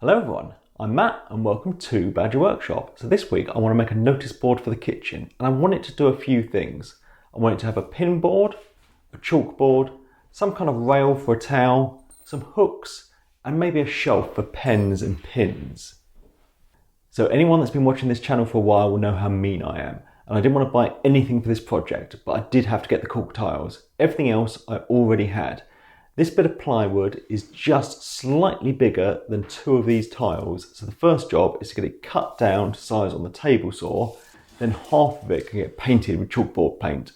Hello everyone, I'm Matt and welcome to Badger Workshop. So this week I want to make a notice board for the kitchen and I want it to do a few things. I want it to have a pin board, a chalkboard, some kind of rail for a towel, some hooks and maybe a shelf for pens and pins. So anyone that's been watching this channel for a while will know how mean I am. And I didn't want to buy anything for this project, but I did have to get the cork tiles. Everything else I already had. This bit of plywood is just slightly bigger than two of these tiles. So the first job is to get it cut down to size on the table saw, then half of it can get painted with chalkboard paint.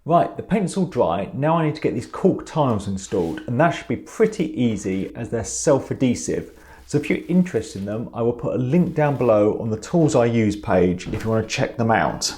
Right, the paint's all dry. Now I need to get these cork tiles installed and that should be pretty easy as they're self-adhesive. So if you're interested in them, I will put a link down below on the tools I use page if you want to check them out.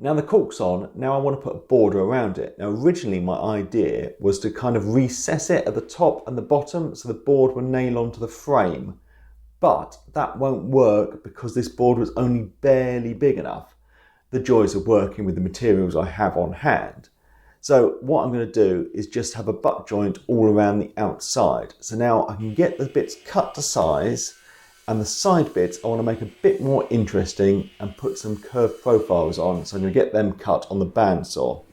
Now the cork's on, now I want to put a border around it. Now originally my idea was to kind of recess it at the top and the bottom so the board will nail onto the frame. But that won't work because this board was only barely big enough. The joys of working with the materials I have on hand. So what I'm going to do is just have a butt joint all around the outside. So now I can get the bits cut to size. And the side bits I want to make a bit more interesting and put some curved profiles on, so I'm going to get them cut on the bandsaw.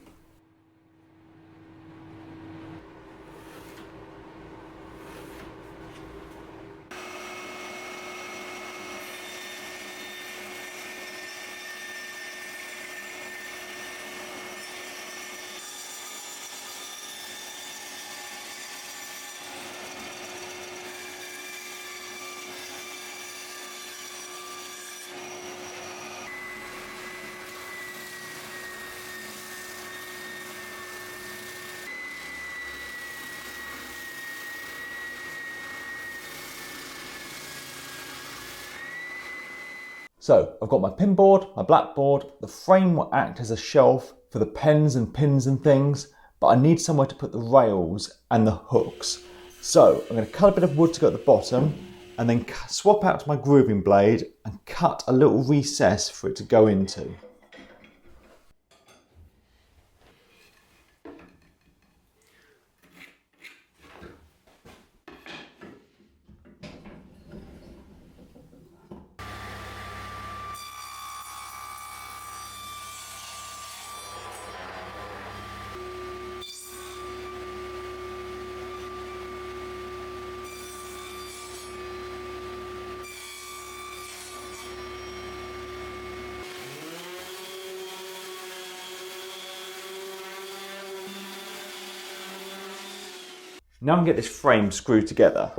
So I've got my pin board, my blackboard, the frame will act as a shelf for the pens and pins and things, but I need somewhere to put the rails and the hooks. So I'm going to cut a bit of wood to go at the bottom and then swap out to my grooving blade and cut a little recess for it to go into. Now I can get this frame screwed together,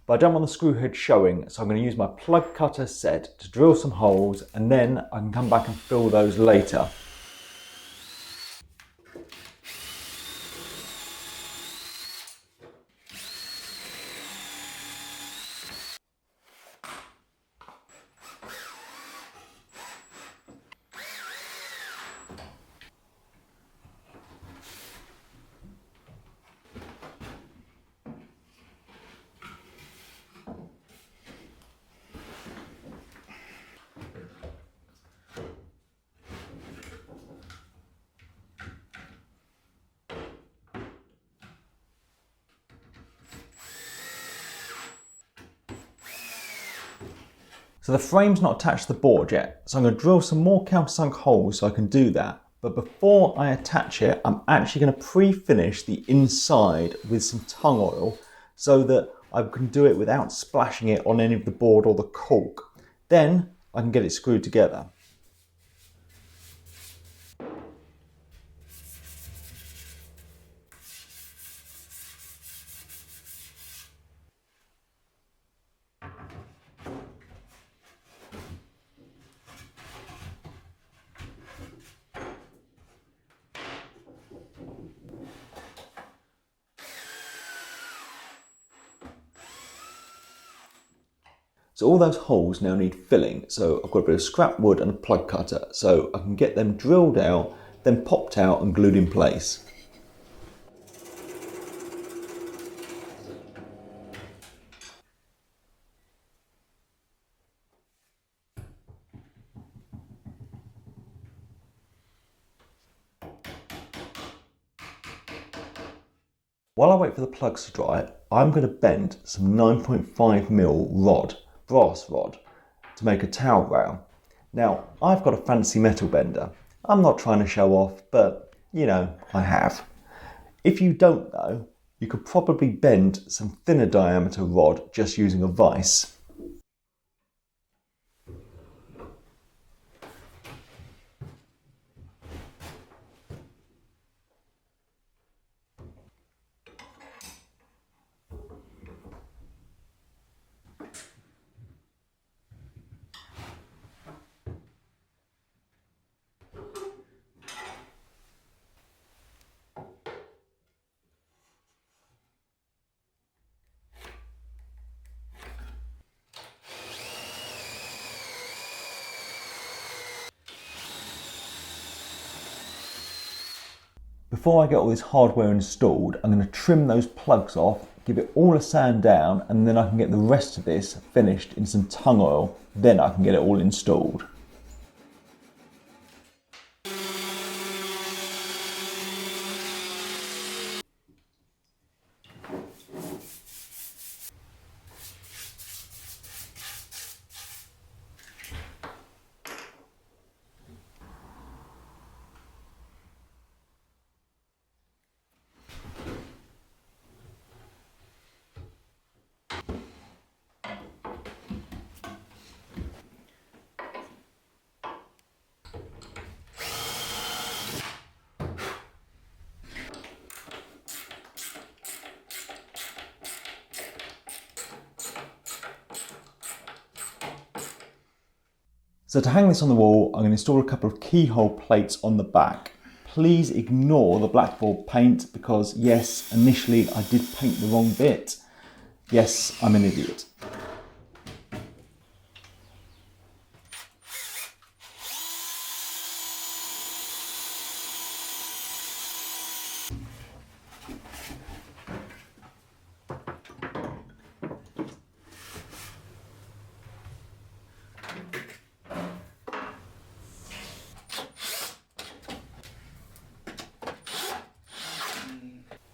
but I don't want the screw head showing, so I'm going to use my plug cutter set to drill some holes and then I can come back and fill those later. So the frame's not attached to the board yet, so I'm going to drill some more countersunk holes so I can do that. But before I attach it, I'm actually going to pre-finish the inside with some tung oil so that I can do it without splashing it on any of the board or the cork. Then I can get it screwed together. So all those holes now need filling. So I've got a bit of scrap wood and a plug cutter, so I can get them drilled out, then popped out and glued in place. While I wait for the plugs to dry, I'm going to bend some 9.5mm rod, brass rod, to make a towel rail. Now, I've got a fancy metal bender. I'm not trying to show off, but you know, I have. If you don't know, you could probably bend some thinner diameter rod just using a vise. Before I get all this hardware installed, I'm going to trim those plugs off, give it all a sand down, and then I can get the rest of this finished in some tung oil. Then I can get it all installed. So to hang this on the wall, I'm going to install a couple of keyhole plates on the back. Please ignore the blackboard paint because yes, initially I did paint the wrong bit. Yes, I'm an idiot.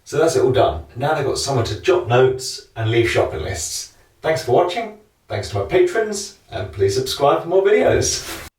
So that's it all done. Now they've got somewhere to jot notes and leave shopping lists. Thanks for watching, thanks to my patrons, and please subscribe for more videos.